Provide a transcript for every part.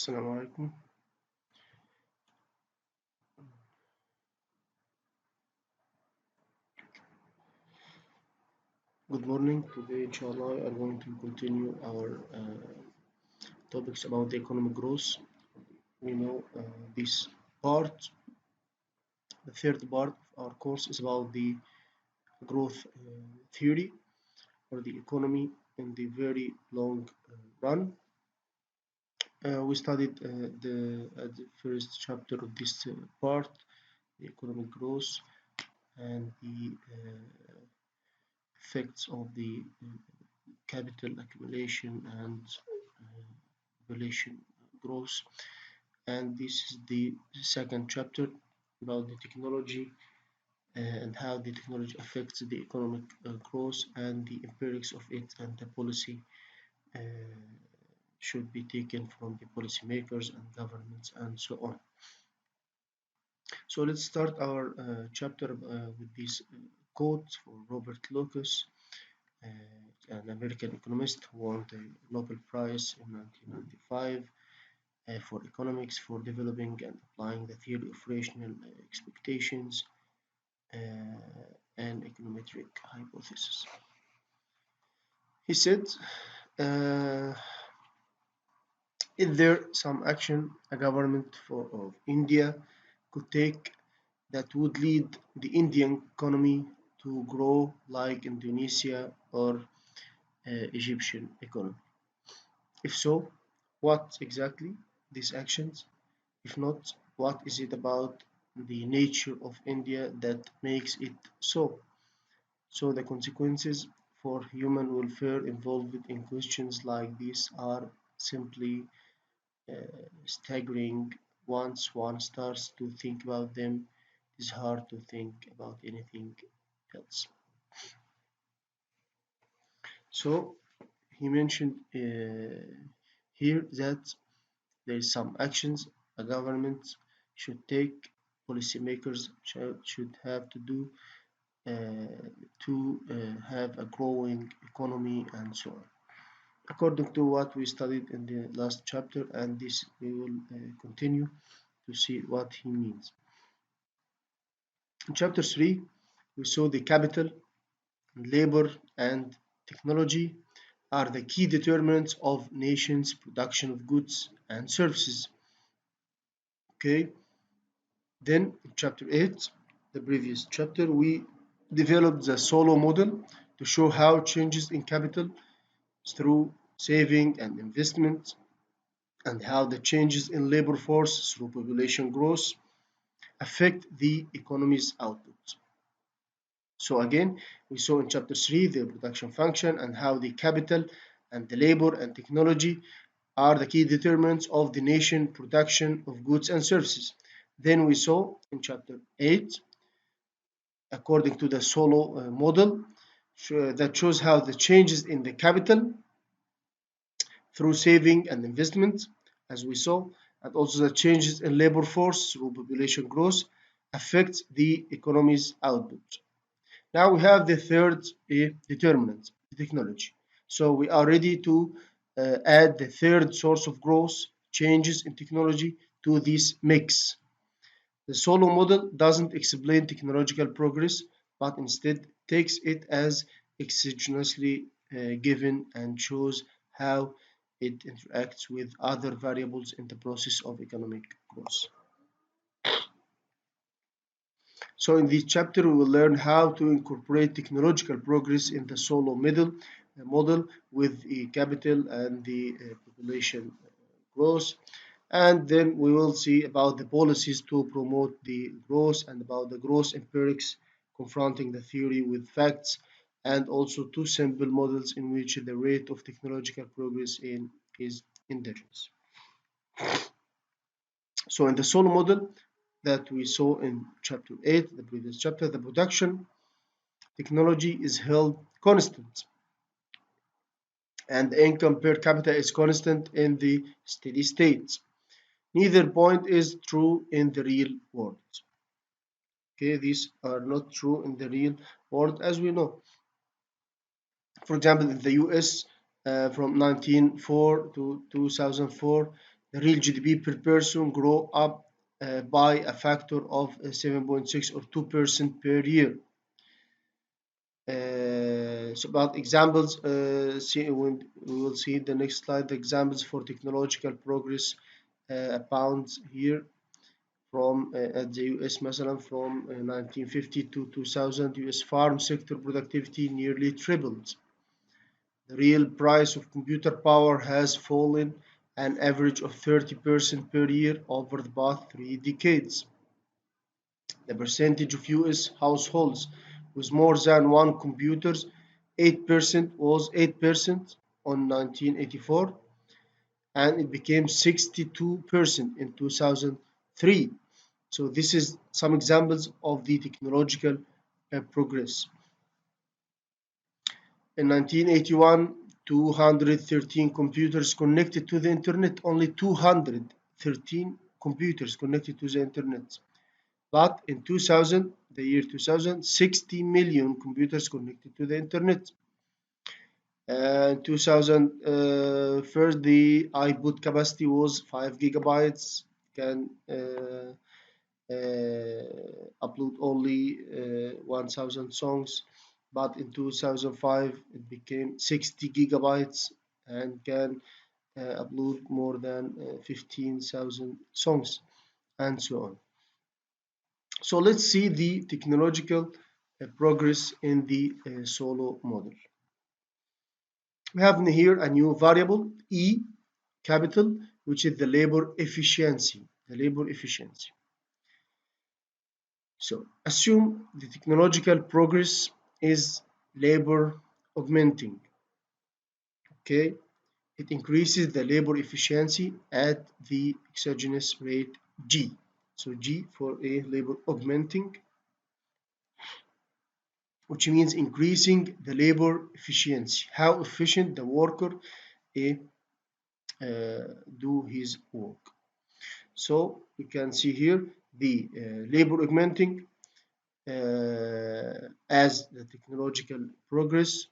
Assalamu alaikum. Good morning. Today, inshallah, we are going to continue our topics about the economic growth. We know this part, the third part of our course is about the growth theory or the economy in the very long run. We studied the first chapter of this part, the economic growth and the effects of the capital accumulation and population growth. And this is the second chapter about the technology and how the technology affects the economic growth and the empirics of it and the policy uh, should be taken from the policymakers and governments and so on. So let's start our chapter with this quote for Robert Lucas, an American economist who won the Nobel Prize in 1995 for economics for developing and applying the theory of rational expectations and econometric hypothesis. He said, uh, is there some action a government of India could take that would lead the Indian economy to grow like Indonesia or Egyptian economy? If so, what exactly these actions? If not, what is it about the nature of India that makes it so? So the consequences for human welfare involved in questions like these are simply uh, staggering. Once one starts to think about them, it's hard to think about anything else. So he mentioned here that there is some actions a government should take, policymakers should have to do to have a growing economy and so on. According to what we studied in the last chapter, and this we will continue to see what he means. In chapter 3, we saw the capital, labor, and technology are the key determinants of nations' production of goods and services. Okay, then in chapter 8, the previous chapter, we developed the Solow model to show how changes in capital through saving and investment and how the changes in labor force through population growth affect the economy's output. So again, we saw in chapter 3 the production function and how the capital and the labor and technology are the key determinants of the nation production of goods and services. Then we saw in chapter 8, according to the Solow model, that shows how the changes in the capital through saving and investment, as we saw, and also the changes in labor force through population growth affect the economy's output. Now we have the third determinant, the technology. So we are ready to add the third source of growth, changes in technology, to this mix. The Solow model doesn't explain technological progress, but instead takes it as exogenously given and shows how it interacts with other variables in the process of economic growth. So in this chapter, we will learn how to incorporate technological progress in the Solow model with the capital and the population growth. And then we will see about the policies to promote the growth and about the growth empirics confronting the theory with facts and also two simple models in which the rate of technological progress is indigenous. So in the Solow model that we saw in chapter 8, the previous chapter, the production technology is held constant and the income per capita is constant in the steady state. Neither point is true in the real world. Okay, these are not true in the real world as we know. For example, in the US from 1904 to 2004, the real GDP per person grow up by a factor of 7.6 or 2% per year. So about examples, see when we will see the next slide, the examples for technological progress abounds here from at the US مثلا from 1950 to 2000 US farm sector productivity nearly tripled. The real price of computer power has fallen an average of 30% per year over the past 3 decades. The percentage of US households with more than one computer 8% was 8% on 1984 and it became 62% in 2003. So this is some examples of the technological progress. In 1981, 213 computers connected to the internet, only 213 computers connected to the internet. But in 2000, the year 2000, 60 million computers connected to the internet. In 2000, first the iBoot capacity was 5 gigabytes. Can upload only 1000 songs, but in 2005 it became 60 gigabytes and can upload more than 15,000 songs and so on. So let's see the technological progress in the Solow model. We have here a new variable E capital, which is the labor efficiency. So assume the technological progress is labor augmenting. Okay, it increases the labor efficiency at the exogenous rate G. So G for a labor augmenting, which means increasing the labor efficiency, how efficient the worker do his work. So we can see here the labor augmenting as the technological progress.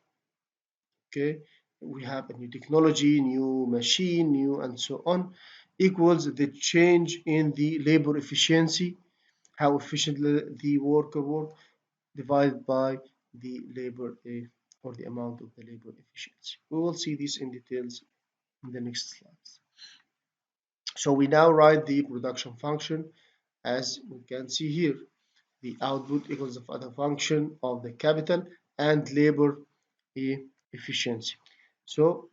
Okay, we have a new technology, new machine, new and so on, equals the change in the labor efficiency, how efficiently the worker work, divided by the labor or the amount of the labor efficiency. We will see this in details in the next slides. So we now write the production function as we can see here. The output equals the function of the capital and labor efficiency. So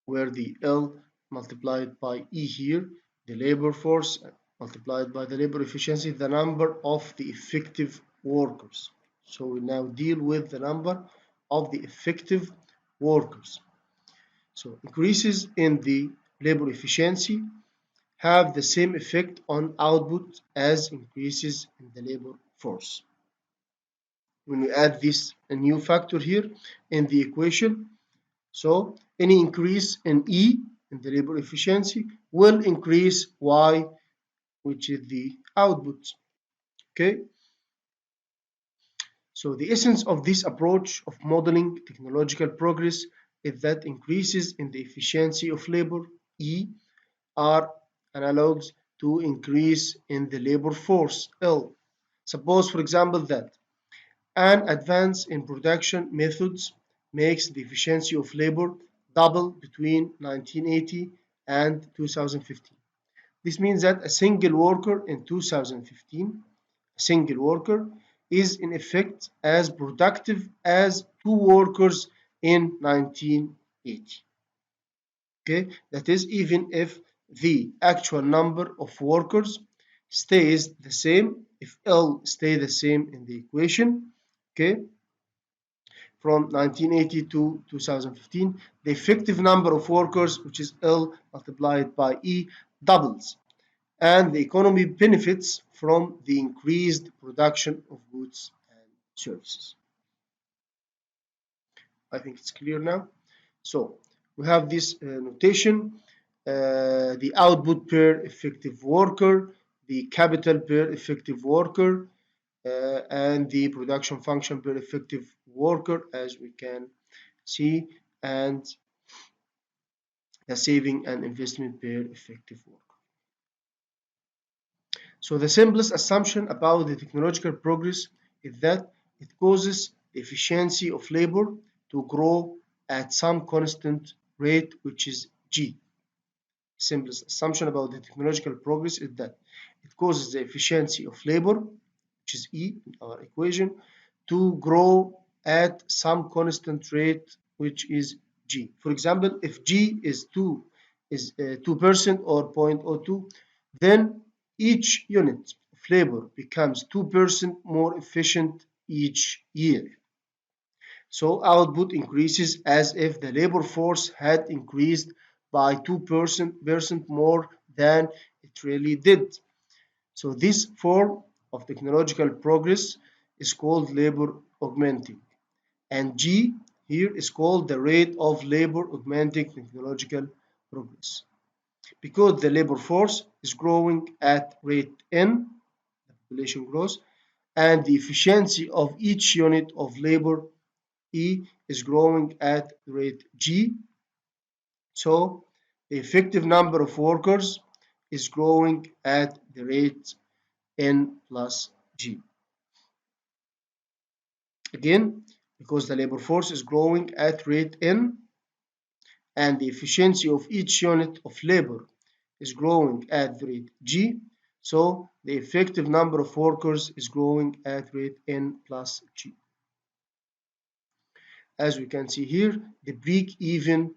where the L multiplied by E here, the labor force multiplied by the labor efficiency, the number of the effective workers. So we now deal with the number of the effective workers. So increases in the labor efficiency have the same effect on output as increases in the labor force. When we add this a new factor here in the equation, so any increase in E in the labor efficiency will increase Y, which is the output. Okay. So the essence of this approach of modeling technological progress is that increases in the efficiency of labor E are analogs to increase in the labor force L. Suppose, for example, that an advance in production methods makes the efficiency of labor double between 1980 and 2015. This means that a single worker in 2015, a single worker, is in effect as productive as two workers in 1980. Okay, that is even if the actual number of workers stays the same, if L stays the same in the equation, okay, from 1980 to 2015, the effective number of workers, which is L multiplied by E, doubles, and the economy benefits from the increased production of goods and services. I think it's clear now. So we have this notation, the output per effective worker, the capital per effective worker, and the production function per effective worker, as we can see, and the saving and investment per effective work. So the simplest assumption about the technological progress is that it causes the efficiency of labor to grow at some constant rate, which is G. Simplest assumption about the technological progress is that it causes the efficiency of labor, which is E in our equation, to grow at some constant rate, which is G. For example, if G is 2% or 0.02, then each unit of labor becomes 2% more efficient each year. So output increases as if the labor force had increased by 2% more than it really did. So this form of technological progress is called labor augmenting. And G here is called the rate of labor augmenting technological progress. Because the labor force is growing at rate N, the population grows, and the efficiency of each unit of labor E is growing at rate G. So the effective number of workers is growing at the rate N plus G. Again, because the labor force is growing at rate N and the efficiency of each unit of labor is growing at rate G, so the effective number of workers is growing at rate N plus G. As we can see here, the break-even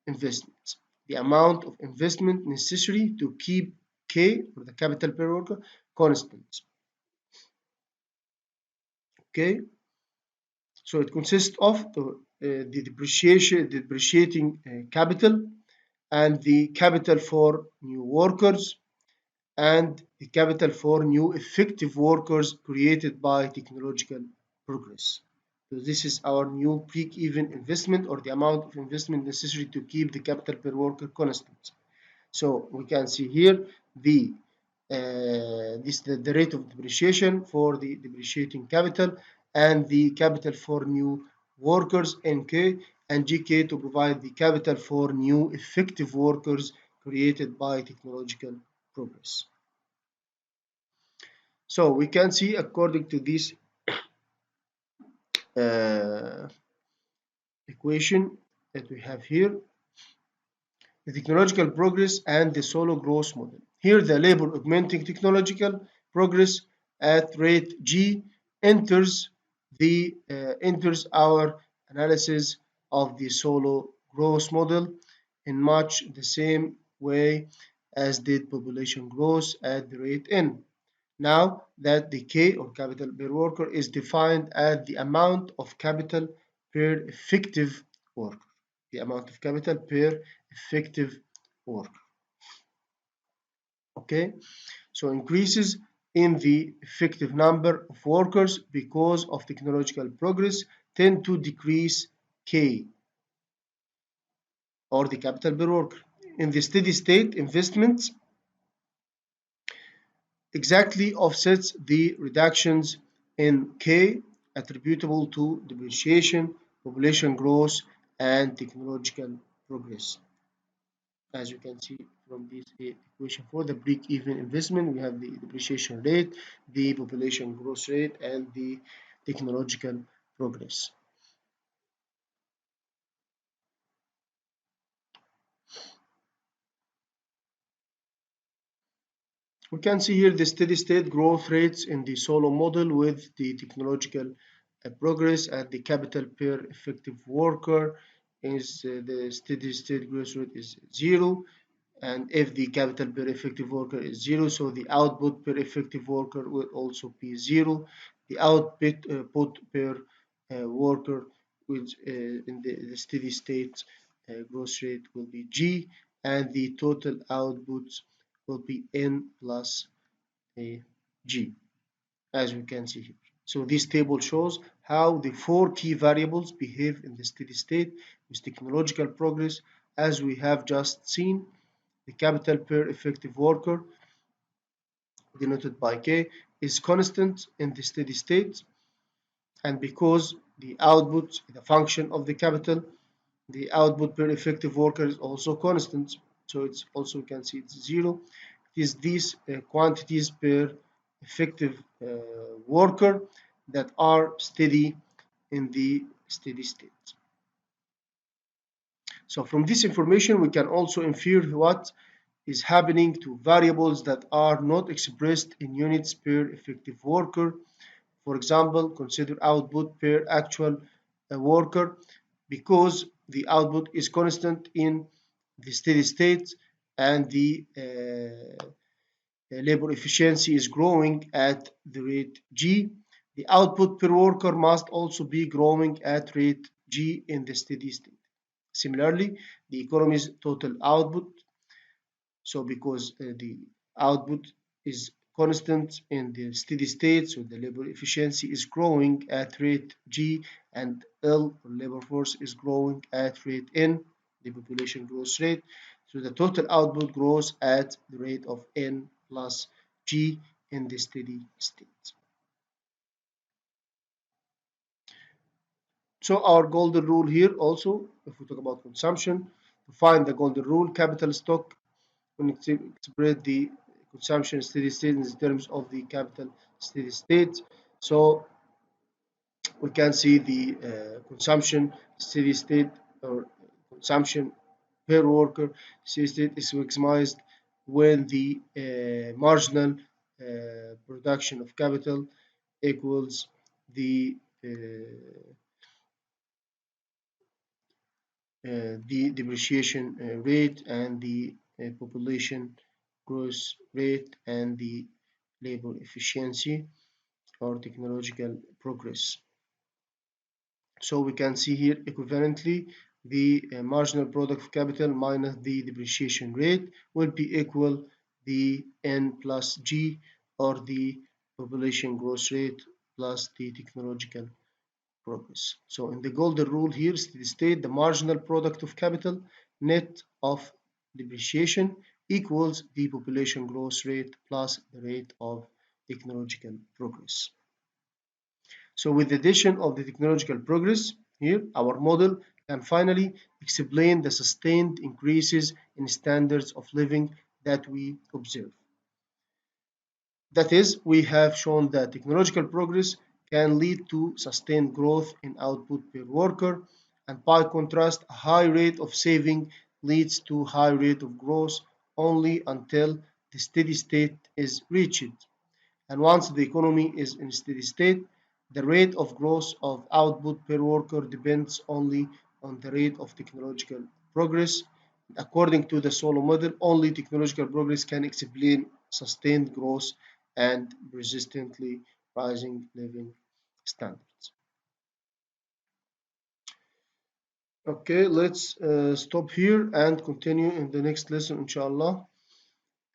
investment, the amount of investment necessary to keep K, or the capital per worker, constant. Okay, so it consists of the depreciating capital and the capital for new workers and the capital for new effective workers created by technological progress. So this is our new break-even investment, or the amount of investment necessary to keep the capital per worker constant. So we can see here the rate of depreciation for the depreciating capital and the capital for new workers NK and GK to provide the capital for new effective workers created by technological progress. So we can see according to this equation that we have here, the technological progress and the Solow growth model. Here the labor augmenting technological progress at rate G enters our analysis of the Solow growth model in much the same way as did population growth at the rate N. Now that the K, or capital per worker, is defined as the amount of capital per effective worker. The amount of capital per effective worker. Okay, so increases in the effective number of workers because of technological progress tend to decrease K, or the capital per worker. In the steady state, investments exactly offsets the reductions in K attributable to depreciation, population growth, and technological progress. As you can see from this equation, for the break-even investment, we have the depreciation rate, the population growth rate, and the technological progress. We can see here the steady state growth rates in the Solow model with the technological progress, and the capital per effective worker is the steady state growth rate is 0. And if the capital per effective worker is 0, so the output per effective worker will also be 0. The output per worker which in the steady state growth rate will be G, and the total output will be N plus G, as we can see here. So this table shows how the four key variables behave in the steady state with technological progress, as we have just seen. The capital per effective worker, denoted by K, is constant in the steady state, and because the output is a function of the capital, The output per effective worker is also constant, so it's also we can see it's zero. It is these quantities per effective worker that are steady in the steady state. So from this information, we can also infer what is happening to variables that are not expressed in units per effective worker. For example, consider output per actual worker because the output is constant in the steady state and the labor efficiency is growing at the rate G. The output per worker must also be growing at rate G in the steady state. Similarly, the economy's total output, so because the output is constant in the steady state, so the labor efficiency is growing at rate G and L, or labor force, is growing at rate N, the population growth rate. So the total output grows at the rate of N plus G in the steady state. So our golden rule here also, if we talk about consumption, to find the golden rule, capital stock when express the consumption steady state in terms of the capital steady state. So we can see the consumption steady state or consumption per worker steady state is maximized when the marginal production of capital equals the depreciation rate and the population growth rate and the labor efficiency or technological progress. So we can see here equivalently the marginal product of capital minus the depreciation rate will be equal the N plus G, or the population growth rate plus the technological progress. So in the golden rule here, steady state, the marginal product of capital net of depreciation equals the population growth rate plus the rate of technological progress. So with the addition of the technological progress here, our model can finally explain the sustained increases in standards of living that we observe. That is, we have shown that technological progress can lead to sustained growth in output per worker, and by contrast, a high rate of saving leads to high rate of growth only until the steady state is reached. And once the economy is in steady state, the rate of growth of output per worker depends only on the rate of technological progress. According to the Solow model, only technological progress can explain sustained growth and persistently rising living standards. Okay, let's stop here and continue in the next lesson, inshallah.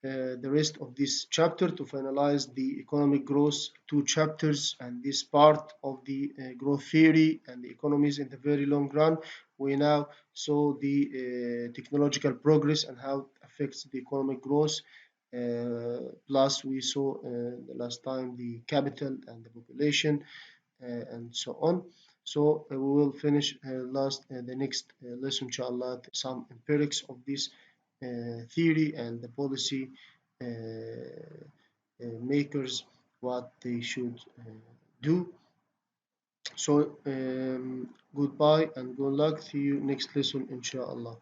The rest of this chapter to finalize the economic growth two chapters and this part of the growth theory and the economies in the very long run. We now saw the technological progress and how it affects the economic growth. Plus, we saw the last time the capital and the population and so on. So we will finish the next lesson, inshallah, some empirics of this theory and the policy makers what they should do. So goodbye and good luck. See you next lesson, inshallah.